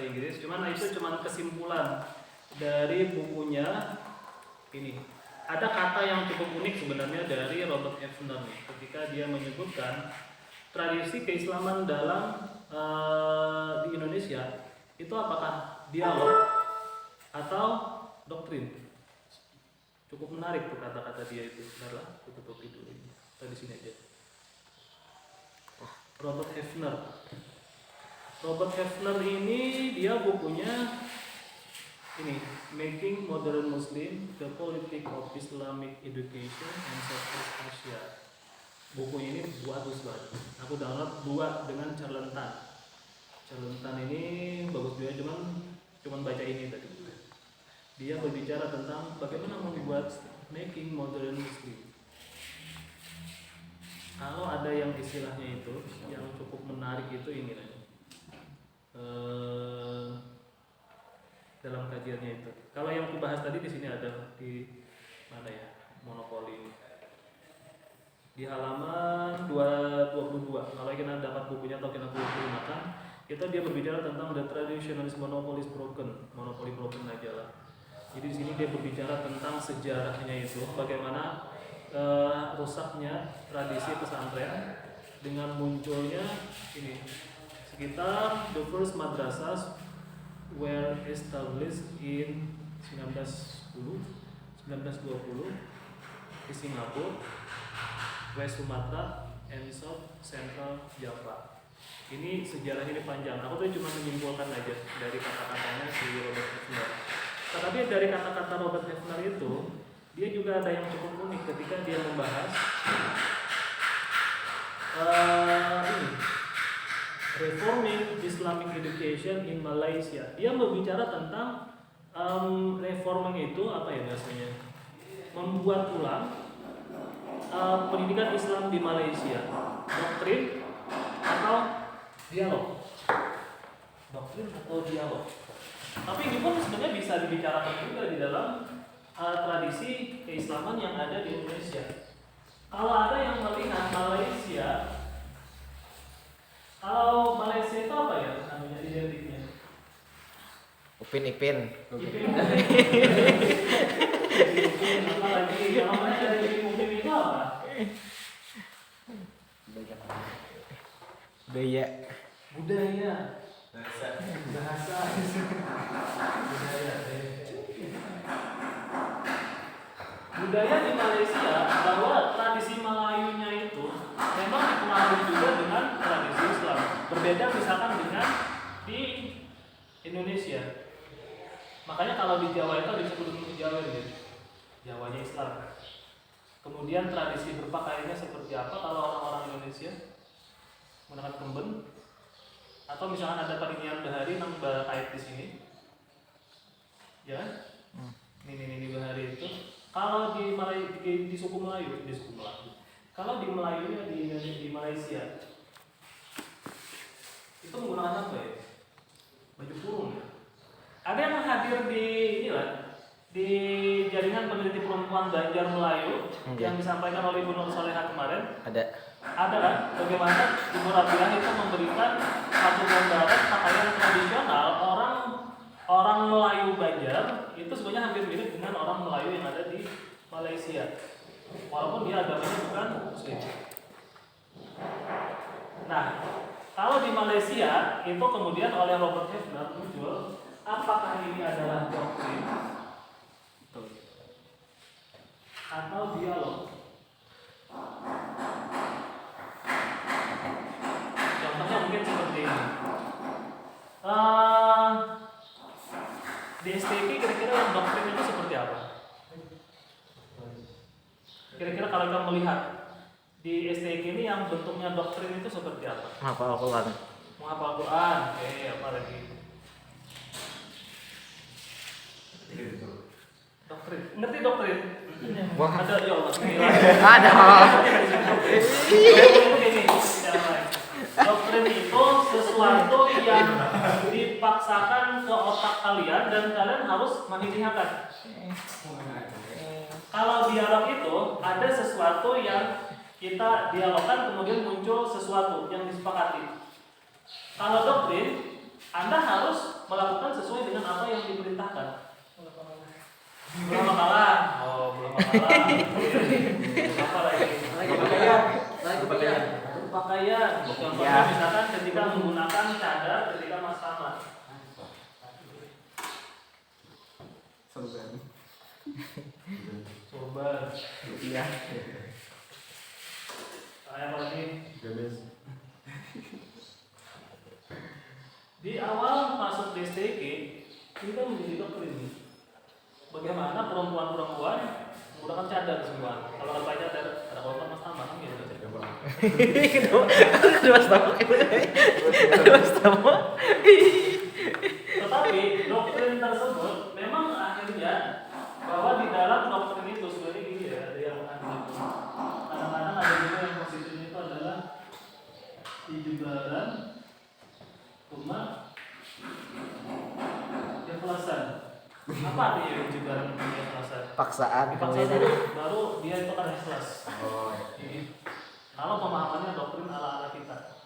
Inggris, cuman itu cuman kesimpulan dari bukunya ini. Ada kata yang cukup unik sebenarnya dari Robert Hefner nih, ketika dia menyebutkan tradisi keislaman dalam di Indonesia itu apakah dialog atau doktrin. Cukup menarik tuh kata-kata dia itu. Bentar, aku tutup dulu ini. Di sini aja. Robert Hefner. Robert Hefner ini dia bukunya ini Making Modern Muslim: The Politics of Islamic Education in Southeast Asia. Buku ini bagus banget. Aku download buat dengan Charlentan. Charlentan ini bagus juga, cuman baca ini tadi. Dia berbicara tentang bagaimana membuat Making Modern Muslim. Kalau ada yang istilahnya itu yang cukup menarik itu ini lah. Dalam kajiannya itu. Kalau yang aku bahas tadi di sini ada di mana ya? Monopoli. Di halaman 222. Kalau kita dapat bukunya atau kita gunakan, itu dia berbicara tentang the traditionalist monopoly is broken. Monopoli broken aja lah. Jadi di sini dia berbicara tentang sejarahnya itu, bagaimana rusaknya tradisi pesantren dengan munculnya ini. Sekitar the first madrasahs were established in 1920 di Singapura, West Sumatra, and South Central Java. Ini sejarahnya ini panjang. Aku tuh cuma menyimpulkan aja dari kata-katanya si Robert Hefner. Tetapi dari kata-kata Robert Hefner itu, dia juga ada yang cukup unik ketika dia membahas ini. Reforming Islamic Education in Malaysia. Dia berbicara tentang reforming itu apa ya bahasanya? Membuat ulang pendidikan Islam di Malaysia. Doktrin atau dialog? Doktrin atau dialog? Tapi ini pun sebenarnya bisa dibicarakan juga di dalam tradisi keislaman yang ada di Indonesia. Kalau ada yang melihat Malaysia, kalau Malaysia itu apa ya namanya identiknya? Upin Ipin. Ipin. Apa lagi? Yang namanya dari Upin itu apa? Budaya. Budaya. Bahasa. Budaya di Malaysia bahwa tradisi Melayunya itu memang dipengaruhi juga dengan tradisi Islam. Berbeda misalkan dengan di Indonesia. Makanya kalau di Jawa itu disebut Jawa gitu. Jawanya Islam. Kemudian tradisi berpakaiannya seperti apa kalau orang-orang Indonesia menggunakan kemben atau misalkan ada panitian bahari yang kait di sini. Ya. Ini bahari itu. Kalau di suku Melayu, kalau di Melayunya di Malaysia itu menggunakan apa ya? Baju kurung ya. Ada yang hadir di di jaringan peneliti perempuan Banjar Melayu yang disampaikan oleh Ibu Nur Soleha kemarin. Ada kan? Bagaimana Ibu Rabiah itu memberikan satu gambaran pakaian tradisional orang Melayu Banjar itu sebenarnya hampir mirip dengan orang Melayu yang ada di Malaysia, walaupun dia agamanya bukan Muslim. Nah, kalau di Malaysia itu kemudian oleh Robert Hefner muncul, apakah ini adalah doktrin atau dialog? Contohnya mungkin seperti ini. Di STP kira-kira yang doktrin itu seperti apa? Kira-kira kalau kita melihat di STP ini yang bentuknya doktrin itu seperti apa? Menghafal Al-Quran. Menghafal Al-Quran. Oke, apa lagi? Doktrin. Ngerti doktrin? Wah. Ada ya Allah. Ada. Doktrin itu sesuatu yang dipaksakan ke otak kalian dan kalian harus menghilangkan. Kalau dialog itu ada sesuatu yang kita dialogkan kemudian muncul sesuatu yang disepakati. Kalau doktrin, Anda harus melakukan sesuai dengan apa yang diperintahkan. Bulan makalah. Oh, bulan makalah. Apa lagi? Pakaian. Contohnya misalkan ketika menggunakan cadar ketika mas kamar. Sorban. Iya. Kayak apa lagi? Di awal masuk DSTG kita menjadi doktrin. Bagaimana perempuan-perempuan menggunakan cadar semua. Kalau nggak pakai cadar, ada korban mas tambah kan gitu. Tetapi doktrin tersebut memang akhirnya bahwa di dalam doktrin itu sebenarnya gini ya, ada yang kadang-kadang ada juga yang positifnya itu adalah ijubaran cuma ikhlasan. Apa artinya ijubaran cuma ikhlasan? Paksaan. Dipaksa dulu, baru dia itu kan ikhlas. Oh. Kalau pemahamannya doktrin ala-ala kita.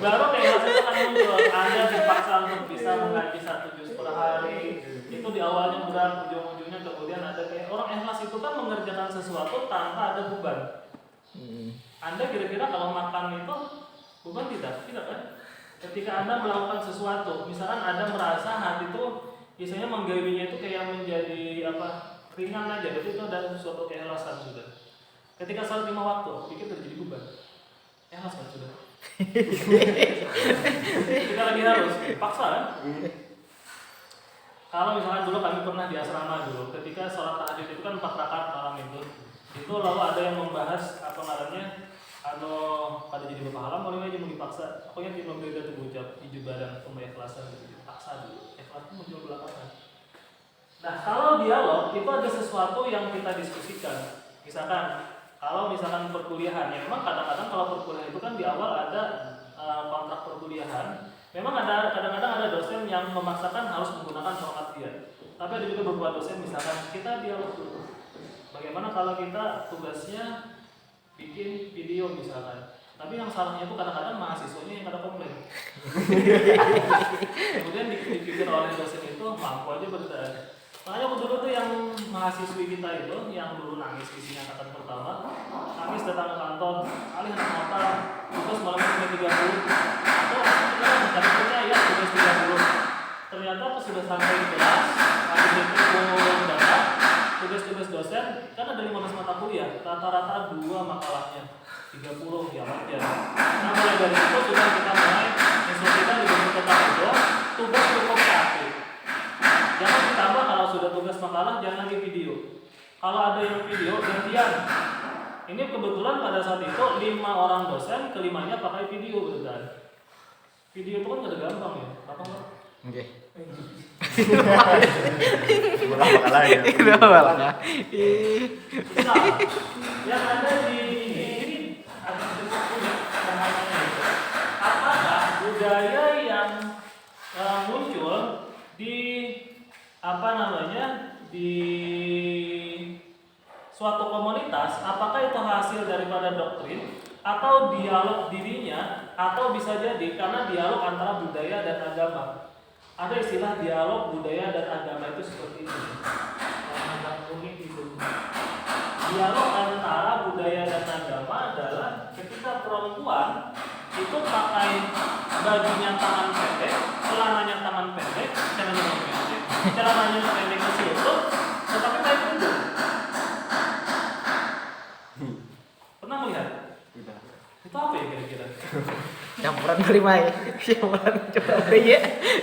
Baru keikhlasan itu kan muncul. Anda dipaksa untuk bisa mengaji 1 juz per hari. Itu di awalnya berat, ujung-ujungnya kemudian ada kayak orang ikhlas itu kan mengerjakan sesuatu tanpa ada beban. Anda kira-kira kalau makan itu beban tidak kan? Ketika Anda melakukan sesuatu, misalkan Anda merasa hati itu biasanya menggawinya itu kayak menjadi ringan aja, berarti itu ada suatu keikhlasan sudah. Ketika salat 5 waktu, pikir terjadi beban. Ikhlas kan sudah. Kita lagi harus paksa kan? Kalau misalkan dulu kami pernah di asrama dulu, ketika sholat tahajud itu kan 4 rakaat malam itu lalu ada yang membahas apa namanya, atau pada jadi berpahala, mau aja mau dipaksa. Pokoknya di memberi itu ucap ijubah dan keikhlasan itu dipaksa dulu. Ikhlas itu muncul belakangan. Nah, kalau dialog itu ada sesuatu yang kita diskusikan. Misalkan kalau misalkan perkuliahan, ya memang kadang-kadang kalau perkuliahan itu kan di awal ada kontrak perkuliahan. Memang ada kadang-kadang ada dosen yang memaksakan harus menggunakan format dia. Tapi ada juga beberapa dosen misalkan kita dialog dulu. Bagaimana kalau kita tugasnya bikin video misalkan. Tapi yang salahnya itu kadang-kadang mahasiswanya yang ada komplain. Kemudian dipikir oleh dosen itu mampu aja bertahan. Makanya aku dulu tuh yang mahasiswi kita itu yang dulu nangis di angkatan pertama, nangis datang ke kantor, kali anak mata, terus malam sampai 30, atau kita ya tugas 30. Ternyata pas sudah sampai di kelas, habis itu data, tugas-tugas dosen kan ada 15 mata kuliah, rata-rata 2 makalahnya, 30 ya wajar. Nah mulai dari itu sudah kita mulai instruksikan di bentuk tetap itu, tugas cukup 1. Jangan ditambah kalau sudah tugas makalah, jangan lagi video. Kalau ada yang video, gantian. Ini kebetulan pada saat itu 5 orang dosen, kelimanya pakai video betul. Video itu kan gak gampang ya, apa enggak? Oke. Ulah makalah ya. Udah. Nah, yang ada di ini ada sedikit unik bahasanya itu. Apakah budaya yang muncul di di suatu komunitas, apakah itu hasil daripada doktrin atau dialog dirinya, atau bisa jadi karena dialog antara budaya dan agama. Ada istilah dialog budaya dan agama itu seperti ini. Agak unik itu. Dialog antara budaya dan agama adalah ketika perempuan itu pakai bajunya tangan pendek, celananya tangan pendek, celananya pendek kecil itu, tetapi pakai kerudung. Pernah melihat? Tidak. Itu apa ya kira-kira? Campuran budaya.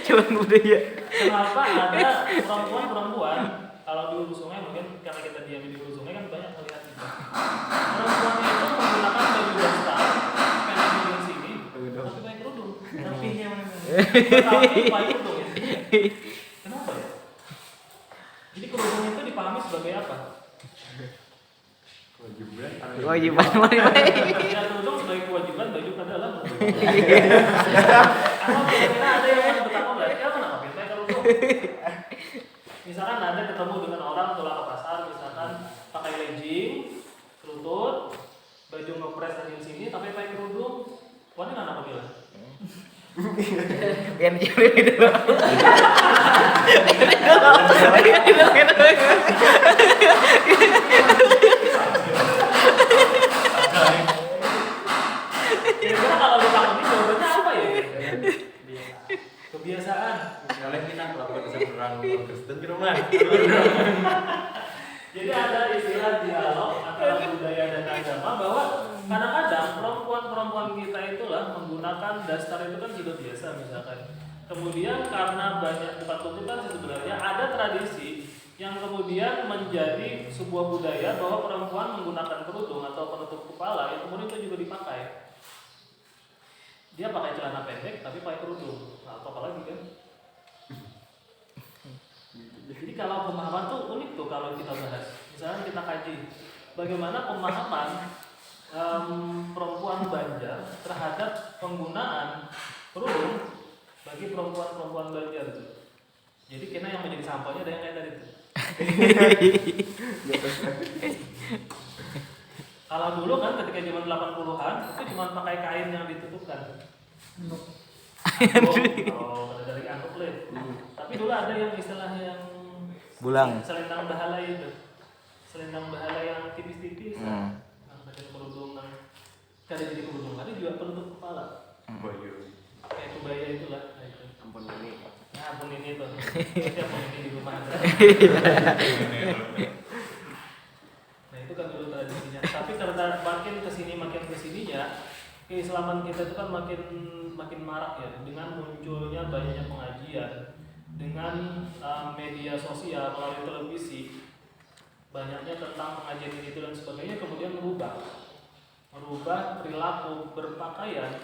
Campuran budaya. Kenapa ada perempuan-perempuan kalau di hulu sungai, mungkin karena kita diam di hulu sungai kan banyak melihat itu. Perempuannya itu menggunakan baju dasar pendek di sini, tapi pakai kerudung. Rapinya mana? Tapi pakai kerudung ya. Kenapa ya? Jadi kerudung itu dipahami sebagai apa? Kewajiban mana? Ya kerudung sebagai kewajiban baju ke dalam. Atau kira-kira ada yang mau bertakwa nggak? Ya kenapa pakai kerudung? Misalkan Anda ketemu dengan orang pulang ke pasar, misalkan pakai legging, lutut, baju ngepres dari sini sini tapi pakai kerudung, wanita apa bilang? Yang cewek itu. Kira-kira kalau ditakoni jawabannya apa ya? Kebiasaan. Kalian kita kalau bisa berang Kristen di rumah. Jadi ada istilah dialog antara budaya dan agama bahwa kadang-kadang perempuan-perempuan kita itulah menggunakan dasar itu kan sudah biasa misalkan. Kemudian karena banyak bukan tuntutan sih sebenarnya ada tradisi yang kemudian menjadi sebuah budaya bahwa perempuan menggunakan kerudung atau penutup kepala yang kemudian itu juga dipakai. Dia pakai celana pendek tapi pakai kerudung. Nah, atau apa lagi kan? Jadi kalau pemahaman tuh unik tuh kalau kita bahas. Misalnya kita kaji bagaimana pemahaman perempuan Banjar terhadap penggunaan kerudung bagi perempuan-perempuan Banjar itu. Jadi kena yang menjadi sampahnya ada yang kayak tadi tuh. Kalau dulu kan ketika zaman 80-an itu cuma pakai kain yang ditutupkan. Oh, dari angkut leh. Tapi dulu ada yang istilahnya yang Bulang. selendang bahala itu. Selendang bahala yang tipis-tipis. Yang pakai kerudung yang kada jadi kerudung, ada juga penutup kepala. Kayak kebaya itulah. Nah, itu. Ampun ini. Nah, ampun ini tuh. Tapi ampun ini di rumah ada. Nah, itu kan dulu tradisinya. Tapi karena makin kesininya, keislaman kita itu kan makin marak ya dengan munculnya banyak pengajian, dengan media sosial melalui televisi, banyaknya tentang pengajian itu dan sebagainya kemudian merubah perilaku berpakaian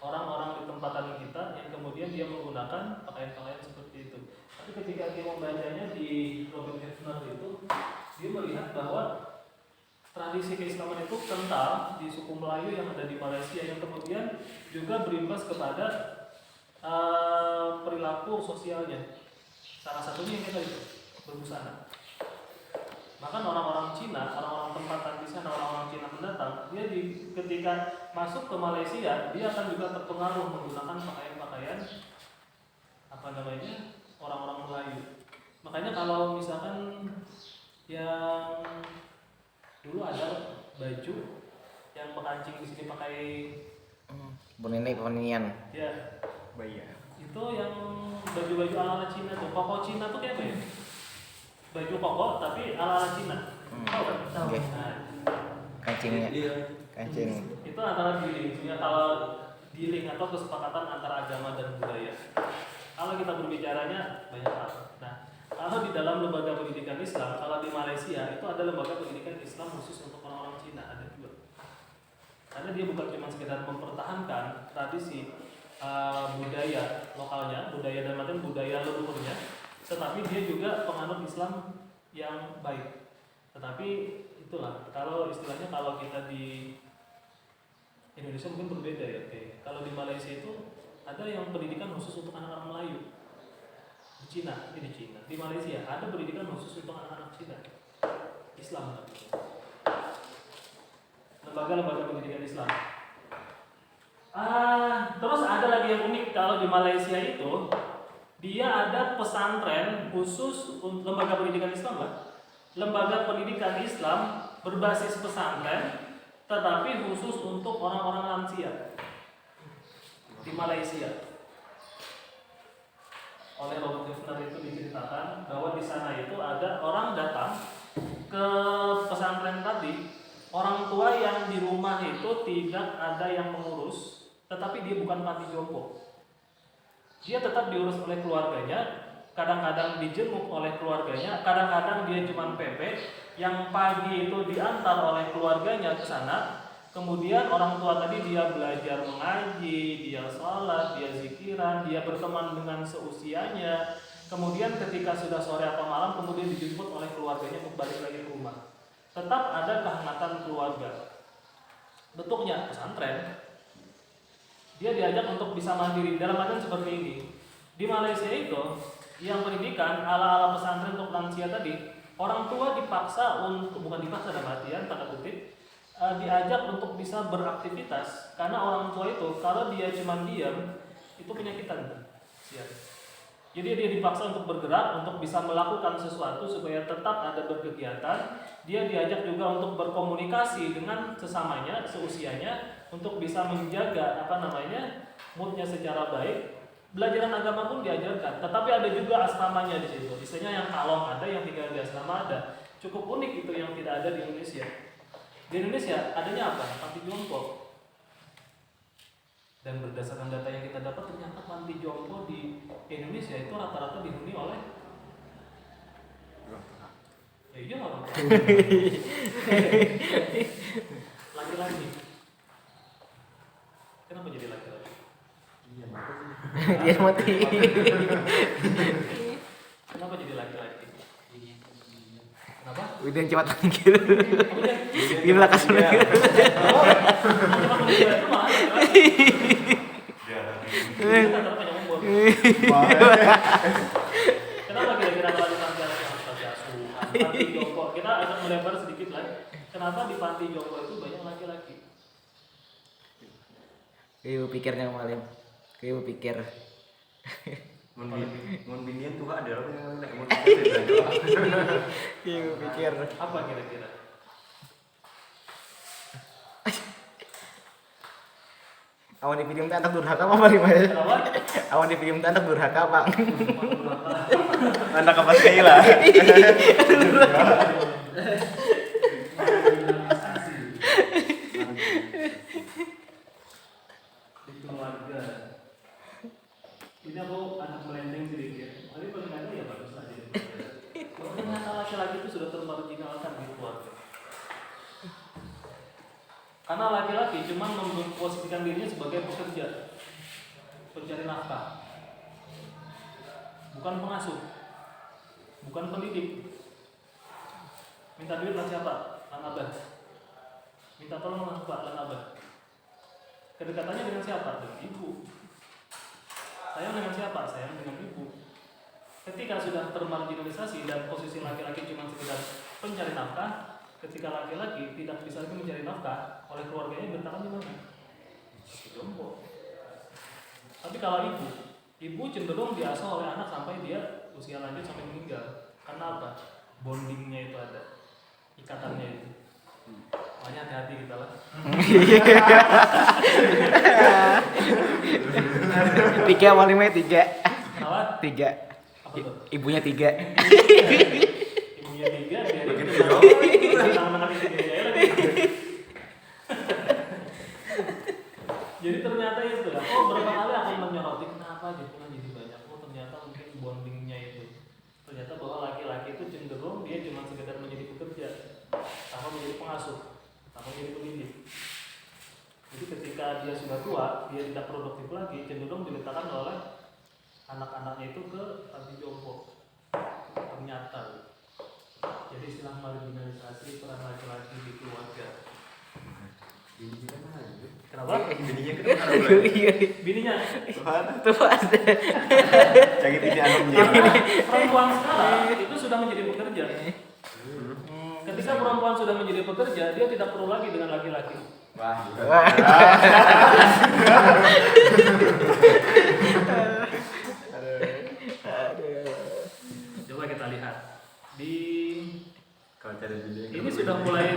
orang-orang di tempatan kita yang kemudian dia menggunakan pakaian-pakaian seperti itu. Tapi ketika dia membacanya di Robert Hefner itu, dia melihat bahwa tradisi keislaman itu kental di suku Melayu yang ada di Malaysia yang kemudian juga berimbas kepada perilaku sosialnya. Salah satunya yang kita itu berbusana. Bahkan orang-orang Cina, orang-orang tempatan di sana, orang-orang Cina pendatang, dia ketika masuk ke Malaysia, dia akan juga terpengaruh menggunakan pakaian-pakaian orang-orang Melayu. Makanya kalau misalkan yang dulu ada baju yang pekancing di sini pakai Bonene penian. ya Bayar. itu yang baju-baju ala Cina tuh, koko Cina tuh kayak apa ya? Baju koko tapi ala Cina. Tahu kan? Oke. Nah, Kancingnya. Kancing. itu antara dealing atau kesepakatan antara agama dan budaya. Kalau kita berbicaranya banyak hal. Nah, kalau di dalam lembaga pendidikan Islam, kalau di Malaysia itu ada lembaga pendidikan Islam khusus untuk orang-orang Cina, ada juga. Karena dia bukan cuma sekedar mempertahankan tradisi budaya lokalnya, budaya dan macam budaya leluhurnya, tetapi dia juga penganut Islam yang baik. Tetapi itulah, kalau istilahnya kalau kita di Indonesia mungkin berbeda ya. Oke. Kalau di Malaysia itu ada yang pendidikan khusus untuk anak-anak Melayu. Di Cina, di Malaysia ada pendidikan khusus untuk anak-anak Cina. Islam. Lembaga-lembaga pendidikan Islam. Terus ada lagi yang unik kalau di Malaysia itu dia ada pesantren khusus untuk lembaga pendidikan Islam lah. Lembaga pendidikan Islam berbasis pesantren tetapi khusus untuk orang-orang lansia di Malaysia. Oleh Robert Hefner itu diceritakan bahwa di sana itu ada orang datang ke pesantren tadi, orang tua yang di rumah itu tidak ada yang mengurus, tetapi dia bukan panti jompo. Dia tetap diurus oleh keluarganya, kadang-kadang dijenguk oleh keluarganya, kadang-kadang dia cuma PP, yang pagi itu diantar oleh keluarganya ke sana. Kemudian orang tua tadi dia belajar mengaji, dia sholat, dia zikiran, dia berteman dengan seusianya. Kemudian ketika sudah sore atau malam, kemudian dijemput oleh keluarganya untuk balik lagi ke rumah. Tetap ada kehangatan keluarga. Bentuknya pesantren. Dia diajak untuk bisa mandiri dalam artian seperti ini. Di Malaysia itu, yang pendidikan ala-ala pesantren untuk lansia tadi, orang tua dipaksa untuk, bukan dipaksa dalam artian tanda kutip, diajak untuk bisa beraktivitas, karena orang tua itu kalau dia cuma diam itu penyakitan. Siap. Jadi dia dipaksa untuk bergerak, untuk bisa melakukan sesuatu supaya tetap ada berkegiatan. Dia diajak juga untuk berkomunikasi dengan sesamanya, seusianya, untuk bisa menjaga moodnya secara baik. Belajaran agama pun diajarkan, tetapi ada juga asramanya di situ. Misalnya yang kalong ada, yang tinggal di asrama ada. Cukup unik itu yang tidak ada di Indonesia. Di Indonesia adanya apa? Panti jompo. Dan berdasarkan data yang kita dapat, ternyata panti jompo di Indonesia itu rata-rata dihuni oleh orang tua. Laki-laki. Kenapa jadi laki-laki? Iya, mati. Dia mati. Kenapa jadi laki-laki? Kenapa? Udah cepat gitu. Di belakang sana. Kenapa kira-kira kalau di panti asuhan, panti jompo? Kita agak melebar sedikit lagi. Kenapa di panti jompo itu banyak laki-laki? Ibu pikirnya malam. Ibu pikir. Mun binian tuh ada orang yang nek mun Ibu pikir. Apa kira-kira? Awan di film anak durhaka apa lima ya? Kenapa? Awan di film anak durhaka pak. anak apa sih lah. Di keluarga. Ini aku anak melendeng sedikit. Tapi paling ada ya bagus aja. Ternyata laki-laki itu sudah termarginalkan di keluarga. Karena laki-laki cuma memposisikan dirinya sebagai pekerja, pencari nafkah, bukan pengasuh, bukan pendidik. Minta duit lah siapa? Lan abah. Minta tolong lah pak, lan abah. Kedekatannya dengan siapa? Dengan ibu. Sayang dengan siapa? Sayang dengan ibu. Ketika sudah termarginalisasi dan posisi laki-laki cuma sekedar pencari nafkah, ketika laki-laki tidak bisa lagi mencari nafkah oleh keluarganya, bertahan di mana? Jompo. Tapi kalau ibu cenderung diasuh oleh anak sampai dia usia lanjut sampai meninggal. Karena apa? Bondingnya itu ada, ikatannya itu. Makanya hati-hati kita lah. Tiga malamnya tiga. Kenapa? Tiga. Apa tuh? Ibunya tiga. Ibunya tiga, dia itu tangan-tangan tiga ya lagi. Jadi ternyata itu ya. Oh, berapa kali aku menyoroti kenapa jadinya jadi banyak. Oh, ternyata mungkin bondingnya itu. Ternyata bahwa laki-laki itu cenderung dia cuma sekedar menjadi pekerja, tanpa menjadi pengasuh, tanpa menjadi pendidik. Jadi ketika dia sudah tua, dia tidak produktif lagi, cenderung diletakkan oleh anak-anaknya itu ke panti jompo. Ternyata. Jadi istilah marginalisasi peran laki-laki di keluarga. Kenapa? Bininya kenapa ada? Bininya. Tuh ada. Cari bini anaknya. Perempuan sekarang itu sudah menjadi pekerja. Ketika perempuan sudah menjadi pekerja, dia tidak perlu lagi dengan laki-laki. Wah. Coba kita lihat di Kalau cari bini ini sudah mulai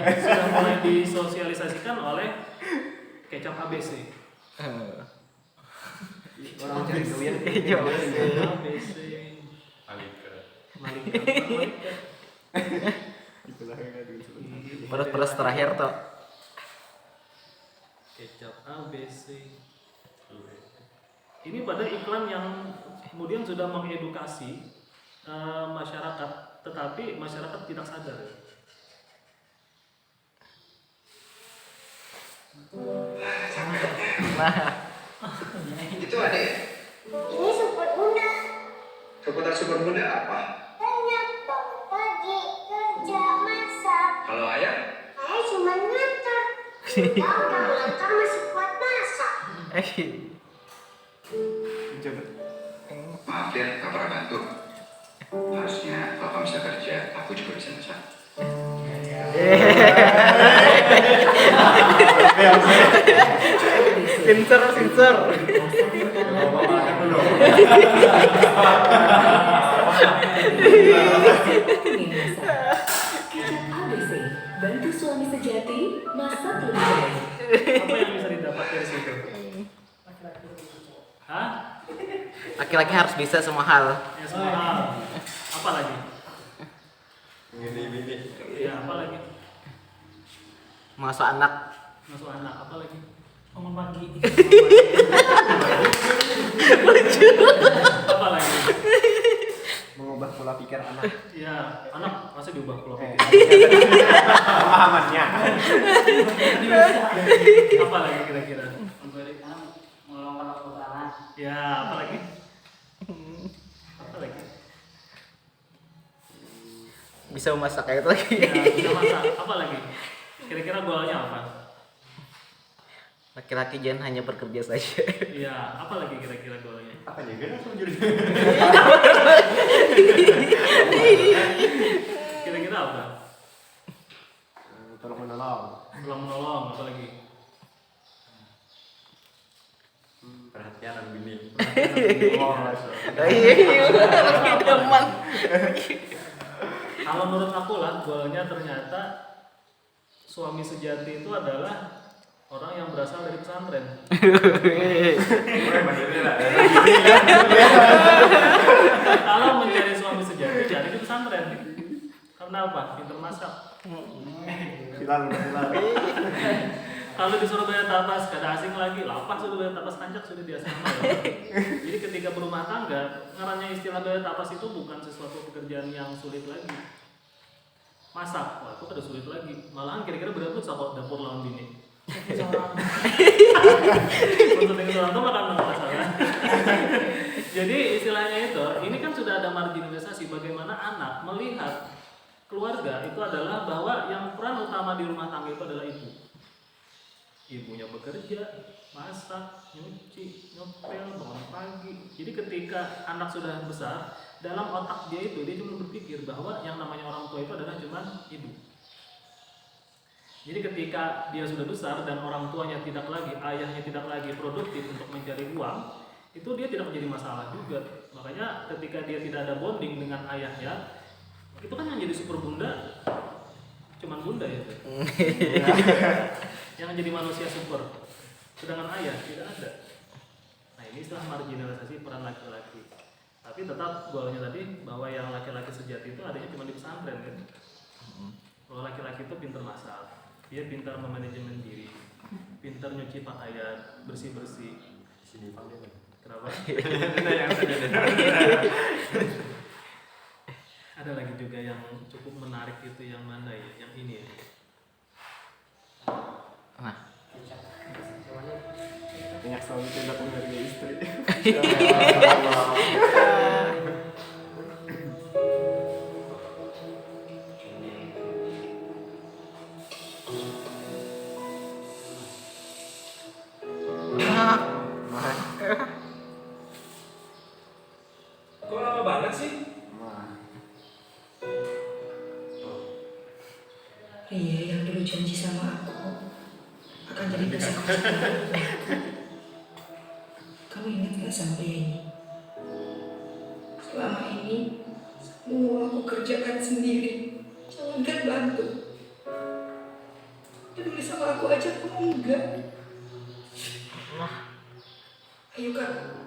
disosialisasikan oleh kecap ABC. orang cari kalian ABC. Malika. Peres terakhir toh. Kecap ABC. Ini pada iklan yang kemudian sudah mengedukasi masyarakat, tetapi masyarakat tidak sadar. Itu ada ya? Ini super bunda. Seputar super bunda apa? Banyak bangun pagi, kerja, masak. Kalau ayah? Saya cuma ngantar. Tahu kalau ngantar masih kuat masak. coba Maaf ya, gak pernah bantu. Harusnya kalau kamu bisa kerja, aku juga bisa masak. Sensor. Kecap ABC, bantu suami sejati, masak lebih baik. Apa yang bisa didapat dari situ? Hah? Laki-laki harus bisa semua hal. Ya semua hal. Apa lagi? Ini. Ya apa lagi? Mengasuh anak. Masuk anak. Apa lagi? Bangun pagi. Apa lagi? Mengubah pola pikir anak. Ya anak masa diubah pola pikir. Pemahamannya. Apa lagi kira-kira? Memberikan melonggar keutamaan. Ya apa lagi? Apa lagi? Bisa memasak kayak itu lagi. Ya bisa masak. Apa lagi? Kira-kira goalnya apa? Laki-laki jangan hanya bekerja saja. Iya, apa lagi kira-kira goalnya? Apa nih? Kan langsung jadi. Kira-kira apa? Tolong menolong. Tolong menolong, apa lagi? Perhatian dan bini. Iya, lagi teman. Kalau menurut aku lah, goalnya ternyata suami sejati itu adalah orang yang berasal dari pesantren. Kalau mencari suami sejati, cari di pesantren. Karena apa? Pinter masak. Hilal. Kalau di Surabaya Tapas, gak ada asing lagi. Lapas Surabaya Tapas Kancak sudah di asrama. Jadi ketika berumah tangga, ngarannya istilah Surabaya Tapas itu bukan sesuatu pekerjaan yang sulit lagi. Masak, wah itu kada sulit lagi. Malahan kira-kira berapa tuh dapur lawan bini? Untuk dengan orang tua makan nggak masalah. Jadi istilahnya itu, ini kan sudah ada marginalisasi bagaimana anak melihat keluarga itu adalah bahwa yang peran utama di rumah tangga itu adalah ibu. Ibunya bekerja, masak, nyuci, ngepel, bangun pagi. Jadi ketika anak sudah besar, dalam otak dia cuma berpikir bahwa yang namanya orang tua itu adalah cuma ibu. Jadi ketika dia sudah besar dan orang tuanya tidak lagi, ayahnya tidak lagi produktif untuk mencari uang, itu dia tidak menjadi masalah juga. Makanya ketika dia tidak ada bonding dengan ayahnya, itu kan yang jadi super bunda, cuman bunda ya. Yang jadi manusia super, sedangkan ayah tidak ada. Nah ini istilah marginalisasi peran laki-laki. Tapi tetap goalnya tadi bahwa yang laki-laki sejati itu adanya cuma di pesantren kan. Kalau laki-laki itu pintar masak, dia pintar memanajemen diri, pintar nyuci pakaian, bersih-bersih. Sini panggil. Kenapa? Ada lagi juga yang cukup menarik itu yang mana ya? Yang ini ya. Nah, Banyak suami itu datang dari istri. Kok lama banget sih? Ria yang dulu janji sama aku akan jadi pasangan sekarang. Kamu ingat gak sama Ria ini? Selama ini semua aku kerjakan sendiri, jangankan bantu. Peduli sama aku aja kamu enggak. Ayo Kak.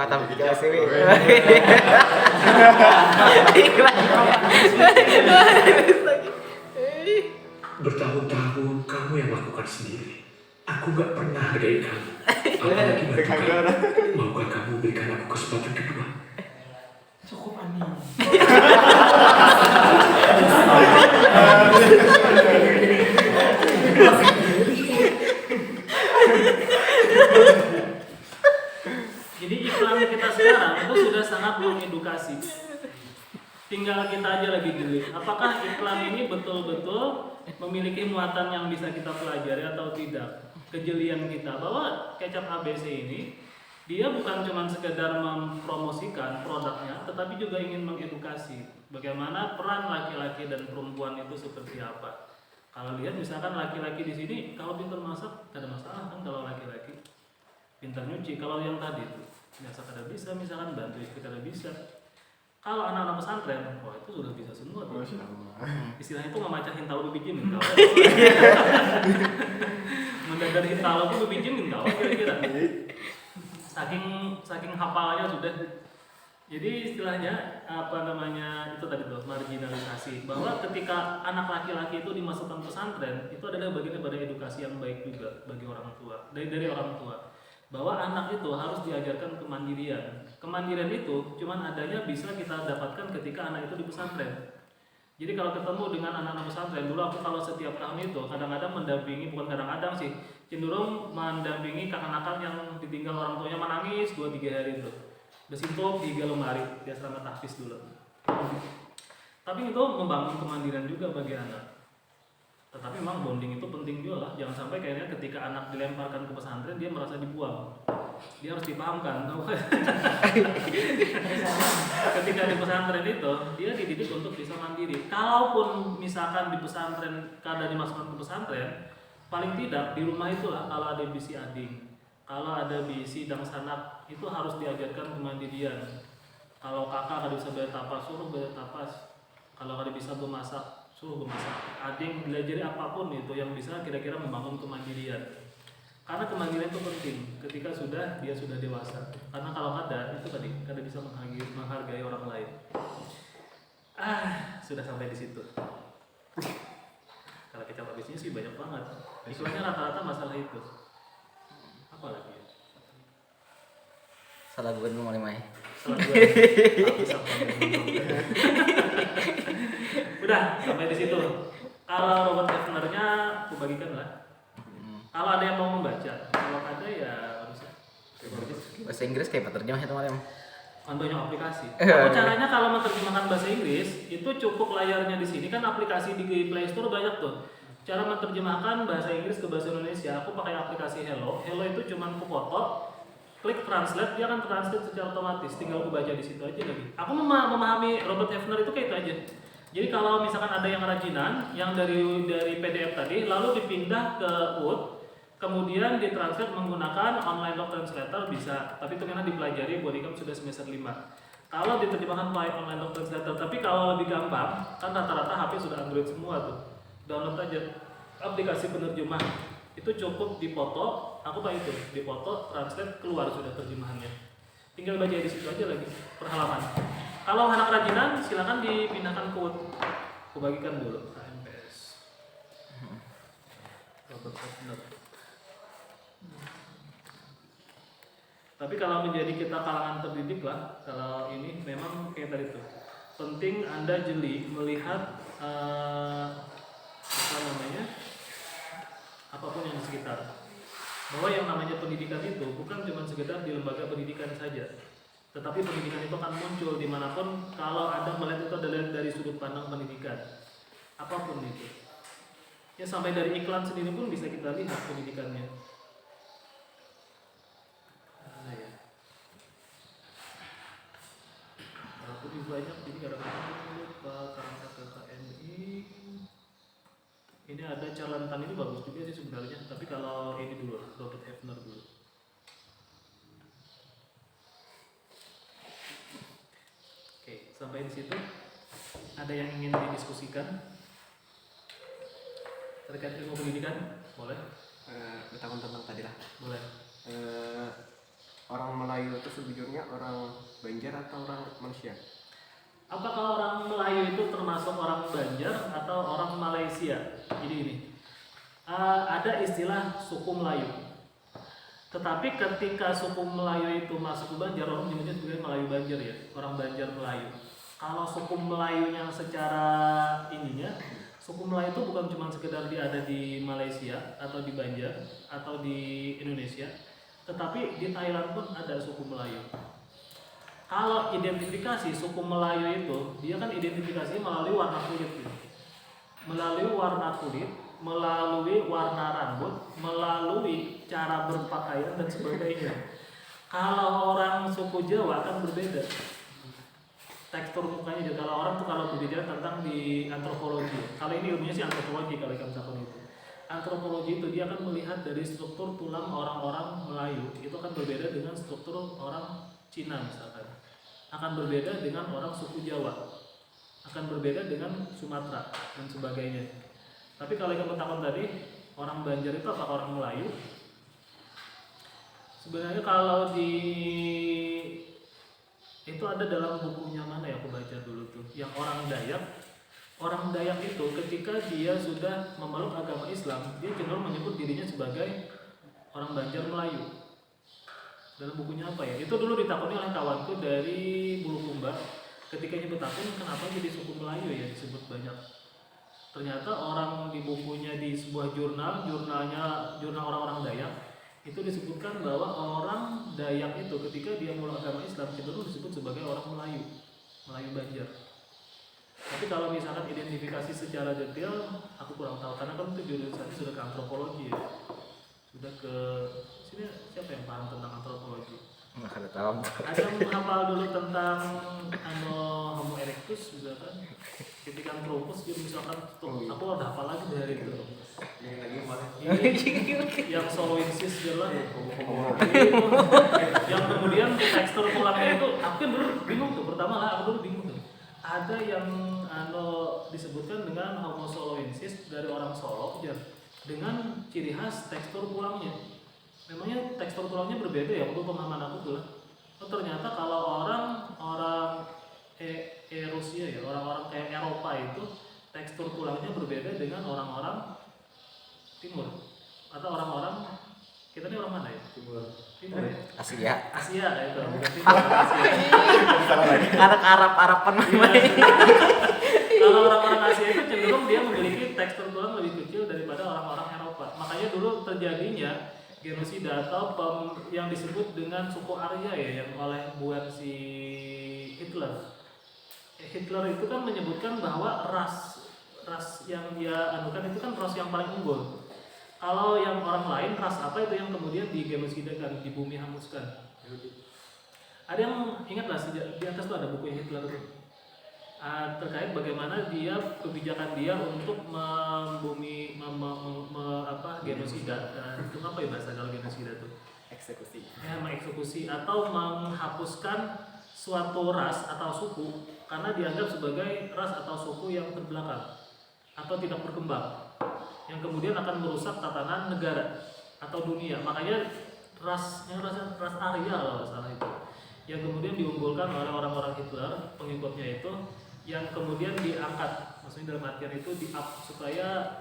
wah tapi kita sih. Bertahun-tahun kamu yang lakukan sendiri. Aku gak pernah hargai kamu. Apalagi bantu kamu. Maukah kamu berikan aku kesempatan kedua? Cukup aneh. sekarang itu sudah sangat mengedukasi. Tinggal kita aja lagi jeli. Apakah iklan ini betul-betul memiliki muatan yang bisa kita pelajari atau tidak? Kejelian kita bahwa kecap ABC ini dia bukan cuma sekedar mempromosikan produknya, tetapi juga ingin mengedukasi bagaimana peran laki-laki dan perempuan itu seperti apa. Kalau lihat misalkan laki-laki di sini kalau pintar masak tidak ada masalah kan, kalau laki-laki pintar nyuci, kalau yang tadi itu biasa kada bisa, misalkan bantu istri kada bisa. Kalau anak-anak pesantren, wah itu sudah bisa semua tuh. Istilahnya itu ngamacahin tahu bebijimin kau. Mendadari tahu itu bebijimin kau kira-kira. Saking hafalnya sudah. Jadi istilahnya apa namanya itu tadi tuh marginalisasi, bahwa ketika anak laki-laki itu dimasukkan pesantren itu adalah bagian daripada edukasi yang baik juga bagi orang tua, dari orang tua, bahwa anak itu harus diajarkan kemandirian. Kemandirian itu cuman adanya bisa kita dapatkan ketika anak itu di pesantren. Jadi kalau ketemu dengan anak-anak pesantren, dulu aku kalau setiap tahun itu kadang-kadang mendampingi, bukan kadang-kadang sih, cenderung mendampingi kakak-kakak yang ditinggal orang tuanya menangis 2-3 hari itu. Besintok di lemari di asrama tahfiz dulu. Tapi itu membangun kemandirian juga bagi anak. Tetapi memang bonding itu penting juga lah. Jangan sampai kayaknya ketika anak dilemparkan ke pesantren dia merasa dibuang. Dia harus dipahamkan. Ketika di pesantren itu dia dididik untuk bisa mandiri. Kalaupun misalkan di pesantren kadang dimasukkan ke pesantren, paling tidak di rumah itulah kalau ada bisi ading, kalau ada bisi dang sanak, itu harus diajarkan kemandirian. Kalau kakak kada bisa bertapas, suruh bertapas. Kalau kada bisa bermasak, suruh bermasak. Ading belajar apapun itu yang bisa kira-kira membangun kemandirian. Karena kemandirian itu penting ketika dia sudah dewasa. Karena kalau kada itu tadi kada bisa menghargai orang lain. Sudah sampai di situ. Kalau kita habisnya sih banyak banget. Iklannya rata-rata masalah itu. Apa lagi? Salah gue dulu mulai main. Udah sampai di situ. Kalau Robert Hefnernya aku bagikan lah. Kalau ada yang mau membaca, kalau ada ya bisa. Bahasa Inggris kayak apa terjemahnya teman-teman? Kan banyak aplikasi. Kalau caranya kalau menerjemahkan bahasa Inggris itu cukup layarnya di sini kan aplikasi di Play Store banyak tuh. Cara menerjemahkan bahasa Inggris ke bahasa Indonesia, aku pakai aplikasi Hello. Hello itu cuma aku foto, klik translate, dia akan translate secara otomatis. Tinggal aku baca di situ aja lagi. Aku memahami Robert Hefner itu kayak itu aja. Jadi kalau misalkan ada yang rajinan, yang dari PDF tadi, lalu dipindah ke Word, kemudian ditranslate menggunakan online doc translator bisa. Tapi itu karena dipelajari buat ikam sudah semester 5. Kalau diterjemahkan pakai online doc translator, tapi kalau lebih gampang, kan rata-rata HP sudah Android semua tuh. Download aja aplikasi penerjemah. Itu cukup dipoto, aku pakai itu, dipoto, translate, keluar sudah terjemahannya. Tinggal baca di situ aja lagi per halaman. Kalau anak rajinan silakan dipindahkan ke Word. Aku bagikan dulu AMPS. Robert Hefner. Tapi kalau menjadi kita kalangan terdidik lah, kalau ini memang kayak tadi tuh penting Anda jeli melihat apapun yang di sekitar. Bahwa yang namanya pendidikan itu bukan cuma sekedar di lembaga pendidikan saja, tetapi pendidikan itu akan muncul dimanapun kalau Anda melihat itu adalah dari sudut pandang pendidikan apapun itu. Ya sampai dari iklan sendiri pun bisa kita lihat pendidikannya. Lebih banyak jadi kadang-kadang lupa karena KKNI. Ini ada Carlantan ini bagus juga sih sebenarnya, tapi kalau ini dulu Robert Hefner dulu. Oke, sampai di situ ada yang ingin didiskusikan terkait ilmu pendidikan? Boleh? Bertahun tentang tadi lah. Boleh. Orang Melayu itu sejujurnya orang Banjar atau orang manusia? Apakah orang Melayu itu termasuk orang Banjar atau orang Malaysia? Jadi ini ada istilah suku Melayu. Tetapi ketika suku Melayu itu masuk ke Banjar, orang menyebutnya sebagai Melayu Banjar ya, orang Banjar Melayu. Kalau suku Melayu yang secara ininya, suku Melayu itu bukan cuma sekedar dia ada di Malaysia atau di Banjar atau di Indonesia, tetapi di Thailand pun ada suku Melayu. Kalau identifikasi suku Melayu itu, dia kan identifikasi melalui warna kulit gitu. Melalui warna kulit, melalui warna rambut, melalui cara berpakaian dan sebagainya. Kalau orang suku Jawa akan berbeda. Tekstur mukanya juga. Kalau orang tuh kalau berbicara tentang di antropologi. Kalau ini ilmunya sih antropologi kalau ikan sakon itu. Antropologi itu dia akan melihat dari struktur tulang orang-orang Melayu. Itu akan berbeda dengan struktur orang Cina misalkan. Akan berbeda dengan orang suku Jawa. Akan berbeda dengan Sumatera dan sebagainya. Tapi kalau ikan takon tadi, orang Banjar itu apakah orang Melayu? Sebenarnya kalau di itu ada dalam bukunya mana ya aku baca dulu tuh, yang orang Dayak itu ketika dia sudah memeluk agama Islam, dia cenderung menyebut dirinya sebagai orang Banjar Melayu. Dalam bukunya apa ya? Itu dulu ditakoni oleh kawanku dari Bulukumba. Ketika nyebut akun, kenapa jadi suku Melayu ya disebut banyak? Ternyata orang di bukunya di sebuah jurnal orang-orang Dayak itu disebutkan bahwa orang Dayak itu ketika dia mulai agama Islam cenderung disebut sebagai orang Melayu Banjar. Tapi kalau misalkan identifikasi secara detail aku kurang tahu karena kan itu jurusannya sudah ke antropologi ya. Sudah ke sini siapa yang paham tentang antropologi? Nggak ada tahu. Ada yang hafal dulu tentang Homo erectus misalkan, Pithecanthropus gitu misalkan. Tuh, aku udah hafal lagi dari itu. Yang lagi mana? Yang soloensis jelas. Yang kemudian tekstur tulangnya itu, aku kan dulu bingung tuh. Pertama lah aku dulu bingung tuh. Ada yang disebutkan dengan Homo soloensis dari orang Solo dengan ciri khas tekstur tulangnya. Memangnya tekstur tulangnya berbeda ya untuk pemahaman aku tuh. Oh, ternyata kalau orang Rusia ya, orang-orang kayak Eropa itu tekstur tulangnya berbeda dengan orang-orang Timur atau orang-orang kita ini orang mana ya? Timur ya? Asia ya itu. Bukan Timur, Asia. Anak Arab-Araban namanya. Kalau orang-orang Asia itu cenderung dia memiliki tekstur tulang lebih kecil daripada orang-orang Eropa. Makanya dulu terjadinya genosida atau yang disebut dengan suku Arya ya, yang buat si Hitler. Hitler itu kan menyebutkan bahwa ras yang dia anukan itu kan ras yang paling unggul. Kalau yang orang lain ras apa itu yang kemudian digenosidakan, di bumi hanguskan. Ada yang ingat lah di atas tuh ada buku Hitler itu. Terkait bagaimana kebijakan dia untuk genosida. Itu apa ya bahasa kalau genosida itu? Eksekusi. Ya, mengeksekusi atau menghapuskan suatu ras atau suku karena dianggap sebagai ras atau suku yang terbelakang atau tidak berkembang, yang kemudian akan merusak tatanan negara atau dunia. Makanya ras Arya kalau salah itu, yang kemudian diunggulkan oleh orang-orang Hitler, pengikutnya itu, yang kemudian diangkat, maksudnya dalam artian itu di-up supaya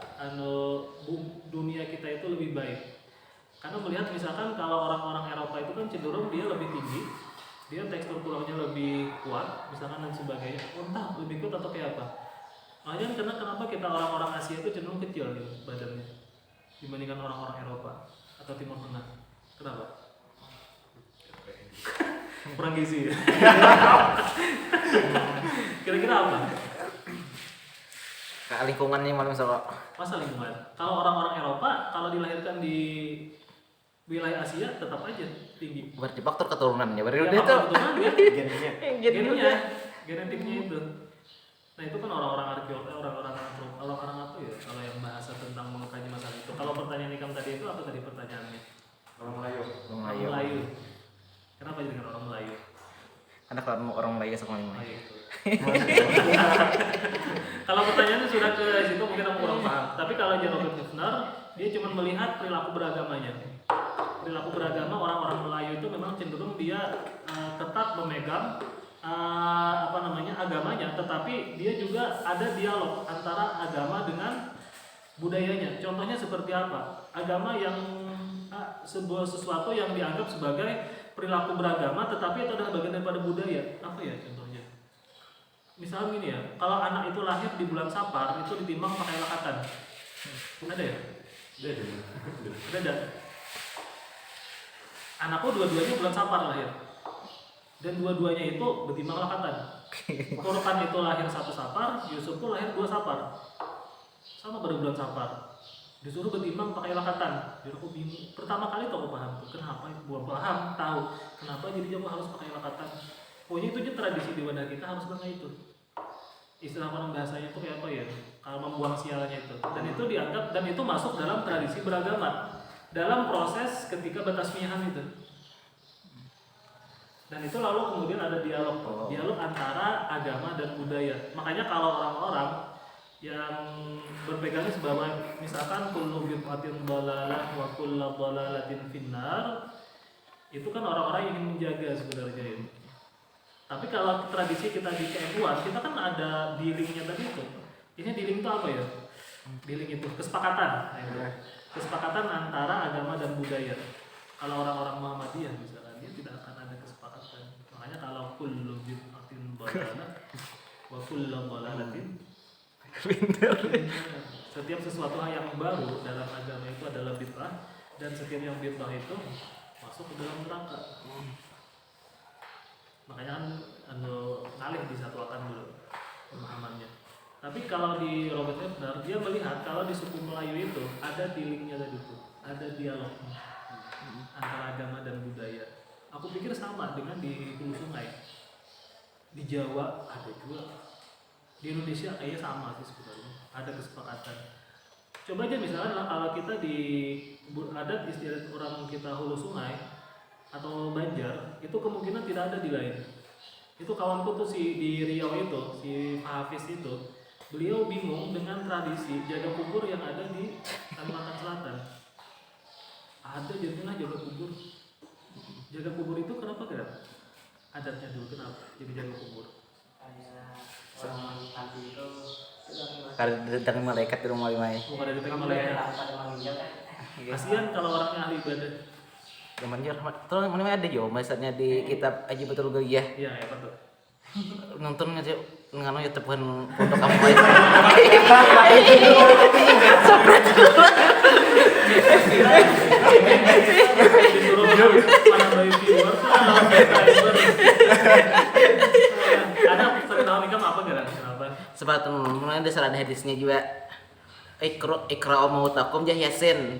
dunia kita itu lebih baik. Karena melihat misalkan kalau orang-orang Eropa itu kan cenderung dia lebih tinggi, dia tekstur tulangnya lebih kuat, misalkan dan sebagainya. Entah lebih kuat atau kayak apa. Makanya kenapa kita orang-orang Asia itu cenderung kecil gitu badannya dibandingkan orang-orang Eropa atau Timur Tengah. Kenapa? Kurang gizi. Kira-kira apa? Kayak lingkungannya malam Solo. Masa lingkungan? Kalau orang-orang Eropa kalau dilahirkan di wilayah Asia tetap aja tinggi. Berarti faktor keturunannya. Berarti Ya, udah faktor tuh. keturunan ya. Gennya. Genetiknya itu. Nah itu kan orang-orang arkeolog, orang-orang apa ya? Kalau yang bahasa tentang mengkaji masalah itu. Kalau pertanyaan Ikam tadi itu apa tadi pertanyaannya? Orang Melayu. Orang Melayu. Kenapa jadi dengan orang Melayu? Karena kalau orang Melayu sama Oh, Melayu. iya. Kalau pertanyaannya sudah ke situ mungkin aku kurang paham. Tapi kalau Robert Hefner, dia cuma melihat perilaku beragamanya. Perilaku beragama orang-orang Melayu itu memang cenderung dia tetap memegang agamanya, tetapi dia juga ada dialog antara agama dengan budayanya. Contohnya seperti apa? Agama yang sesuatu yang dianggap sebagai perilaku beragama, tetapi itu adalah bagian daripada budaya. Apa ya contohnya? Misalnya gini ya, kalau anak itu lahir di bulan Sapar itu ditimbang pakai lakatan. Ada ya? Ada. Anakku dua-duanya bulan Sapar lahir. dan dua-duanya itu betimbang lakatan. Furqan itu lahir 1 Safar, Yusuf tuh lahir 2 Safar, sama pada bulan Safar. Disuruh betimbang pakai lakatan. Jadi aku bingung. Pertama kali tuh aku paham tuh kenapa, belum paham tahu kenapa jadi aku harus pakai lakatan. Pokoknya itu aja tradisi di wadah kita harus pakai itu. Istilah orang bahasanya itu kayak apa ya? Kalau membuang sialnya itu. Dan itu dianggap, dan itu masuk dalam tradisi beragama. Dalam proses ketika bertasmihan itu. Dan itu lalu kemudian ada dialog antara agama dan budaya. Makanya kalau orang-orang yang berpegangnya bahwa misalkan kullu bid'atin dhalalah wa kullu dhalalatin finnar, itu kan orang-orang yang ingin menjaga sebenarnya ini. Tapi kalau tradisi kita di KMUan, kita kan ada dealingnya tadi itu. Ini dealing itu apa ya? Dealing itu kesepakatan. Kesepakatan antara agama dan budaya. Kalau orang-orang Muhammadiyah misalnya, dia tidak akan ada kesepakatan. Makanya kalau kullu bid'atin dhalalah wa kullu dhalalatin, setiap sesuatu yang baru dalam agama itu adalah bid'ah, dan setiap yang bid'ah itu masuk ke dalam neraka. Makanya kan ngalih disatukan dulu pemahamannya. Tapi kalau di Robert Ebner, dia melihat kalau di suku Melayu itu ada dealingnya tadi itu, ada dialog antara agama dan budaya. Aku pikir sama dengan di Hulu Sungai. Di Jawa ada juga. Di Indonesia kayaknya sama sih sebenarnya, ada kesepakatan. Coba aja misalnya kalau kita di adat istiadat orang kita Hulu Sungai atau Banjar, itu kemungkinan tidak ada di lain. Itu kawanku tuh di Riau itu, si Pak Hafiz itu, beliau bingung dengan tradisi jaga kubur yang ada di Kalimantan Selatan. Ada jadilah jaga kubur. Jaga kubur itu kenapa kan? Adatnya dulu kenapa jadi jaga kubur? Orang tadi itu Karena dari malaikat di rumah Limai. Bukan dari pengen malaikat. Kasihan kalau orangnya ahli ibadah. Zaman jauh, terus mana ada jo, misalnya di kitab Aji Betul Gagiyah. Iya, ya betul. Nonton aja ngano ya tepuan pondok kamu. Disuruh mana bayi viewer, subscriber. Ada tahu nikah apa enggak? Kenapa? Sebab mana ada salah hadisnya juga. Ikra mautakum jah Yasin.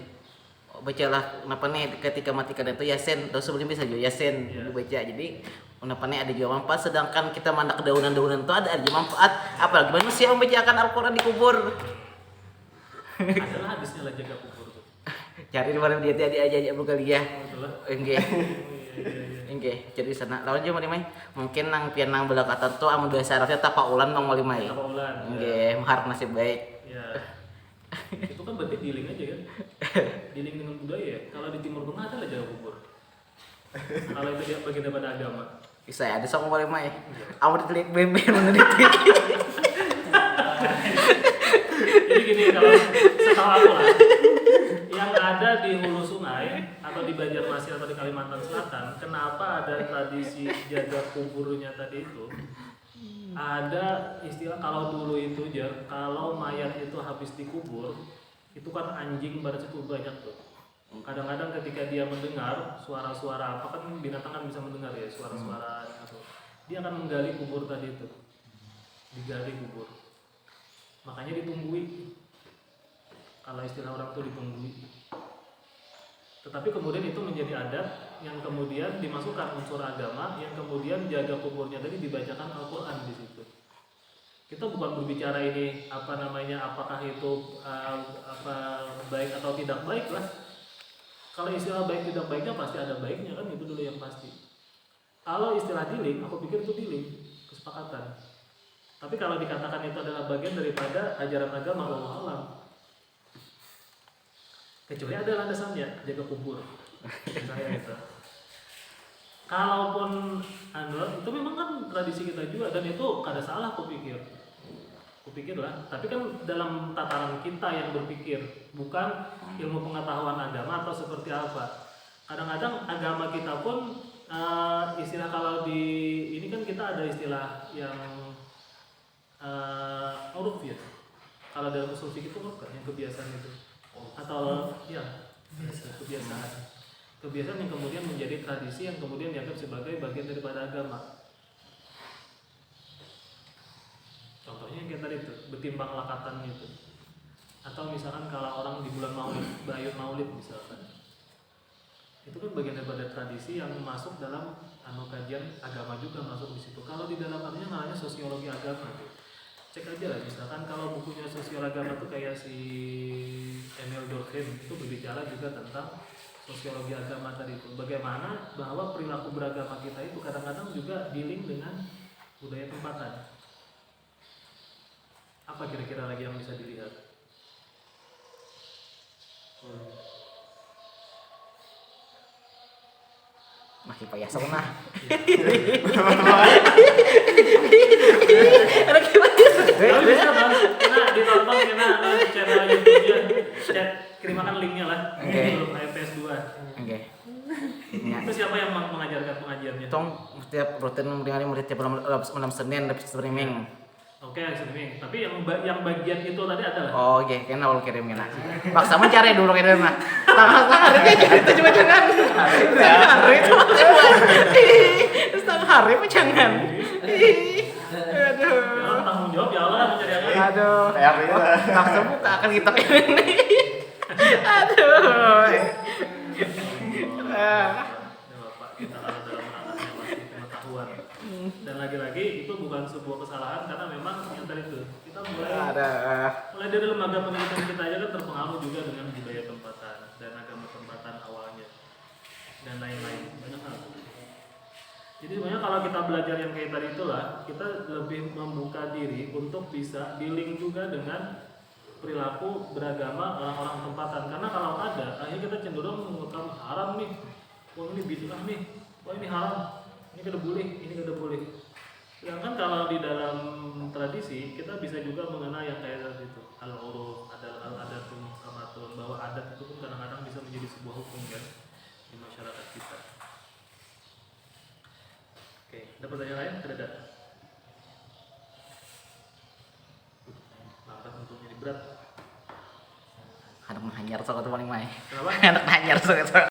Bacalah kenapa nih ketika matikan itu Yasin, terus sebelum bisa juga Yasin dibaca. Jadi kenapa nih ada juga manfaat, sedangkan kita mandak daunan-daunan itu ada juga manfaat. Apalagi manusia membacakan Al-Qur'an di kubur. Adalah hadisnya lah jaga kubur tuh. Cari di mana dia aja Abu Galiyah. Betul lah. Enggak. Enggak, jadi sana. Lawan aja Malimai. Mungkin nang pian nang belakatan tuh amun dua syaratnya tapaulan nang Malimai. Tapaulan. Enggak, mahar nasib baik. Ya. Itu kan berarti dealing aja kan. Dealing dengan budaya. Kalau di Timur Tengah ada lah jaga kubur. Kalau itu dia bagian daripada agama. Saya ada sama Malimai. Amun ditelik bemben meneliti. Jadi gini, kalau setahu aku lah, yang ada di Hulu Sungai atau di Banjarmasin atau di Kalimantan Selatan, kenapa ada tradisi jaga kuburnya tadi itu? Ada istilah kalau dulu itu kalau mayat itu habis dikubur, itu kan anjing pada cukup banyak tuh. Kadang-kadang ketika dia mendengar suara-suara apa, kan binatang kan bisa mendengar ya suara-suara atau dia akan menggali kubur tadi itu, digali kubur. Makanya ditunggui. Kalau istilah orang tuh ditunggui. Tetapi kemudian itu menjadi adat yang kemudian dimasukkan unsur agama, yang kemudian jaga kuburnya tadi dibacakan Al-Qur'an di situ. Kita bukan berbicara ini apa namanya, apakah itu apa baik atau tidak baik lah. Kalau istilah baik tidak baiknya pasti ada baiknya kan, itu dulu yang pasti. Kalau istilah dealing, aku pikir itu dealing, kesepakatan. Tapi kalau dikatakan itu adalah bagian daripada ajaran agama, wallahu a'lam. Kecuali ada landasannya, jaga kubur. Saya itu. Kalaupun itu memang kan tradisi kita juga, dan itu kada salah aku pikir lah. Tapi kan dalam tataran kita yang berpikir, bukan ilmu pengetahuan agama atau seperti apa. Kadang-kadang agama kita pun istilah kalau di ini kan kita ada istilah yang uruf ya. Kalau dalam usul fikih itu uruf kan, yang kebiasaan itu. Atau ya kebiasaan. kebiasaan yang kemudian menjadi tradisi yang kemudian dianggap sebagai bagian daripada agama. Contohnya kayak tadi itu, betimbang lakatan gitu. Atau misalkan kalau orang di bulan Maulid, bayut Maulid misalkan. Itu kan bagian daripada tradisi yang masuk dalam kajian agama juga masuk di situ. Kalau di dalam artinya namanya sosiologi agama tuh. Cek aja lah, misalkan kalau bukunya sosial agama tuh kayak si Emil Durkheim itu berbicara juga tentang sosiologi agama tadi itu. Bagaimana bahwa perilaku beragama kita itu kadang-kadang juga dealing dengan budaya tempatan. Apa kira-kira lagi yang bisa dilihat? Masih payah sauna. Tapi bisa kan? Kena ditonton, kena channel YouTube-nya, kirimakan linknya lah. Oke. Belum IPS 2. Oke. Ya. Itu siapa yang mengajarkan pengajiannya? Tong setiap rutin memberikan murid tiap malam Senin dan streaming. Oke, streaming. Tapi yang bagian itu tadi adalah. Oh iya, kena awal kirimnya lah. Paksa mencari dulu kirim mah. Setengah hari kayak gitu cuma jangan. Setengah hari cuma setengah hari mah jangan. Aduh. Ya, tanggung jawab ya Allah mencari yang lain. Aduh. Paksa buka akan kita ini. Aduh. Ya Bapak, kita kalau dalam ranahnya masih pengetahuan. Dan lagi-lagi itu bukan sebuah kesalahan karena memang yang tadi itu kita mulai dari lembaga pendidikan kita aja kan terpengaruh juga dengan budaya tempatan dan agama tempatan awalnya dan lain-lain banyak hal. Jadi sebenarnya kalau kita belajar yang kayak tadi itulah kita lebih membuka diri untuk bisa dealing juga dengan perilaku beragama orang-orang tempatan karena kalau ada akhirnya kita cenderung mengutamakan haram nih, wah ini bid'ah nih, wah ini haram, ini kada boleh, ini kada boleh. Sedangkan kalau di dalam tradisi kita bisa juga mengenal yang kayak tadi itu al-uruf, al-adatul muhkamatun, bahwa adat itu pun kadang-kadang bisa menjadi sebuah hukum kan di masyarakat kita. Oke, ada pertanyaan lain? Tidak ada. Lambat untuk jadi berat. Anak menghanyar sok atau paling mai. Kenapa? Anak menghanyar sok.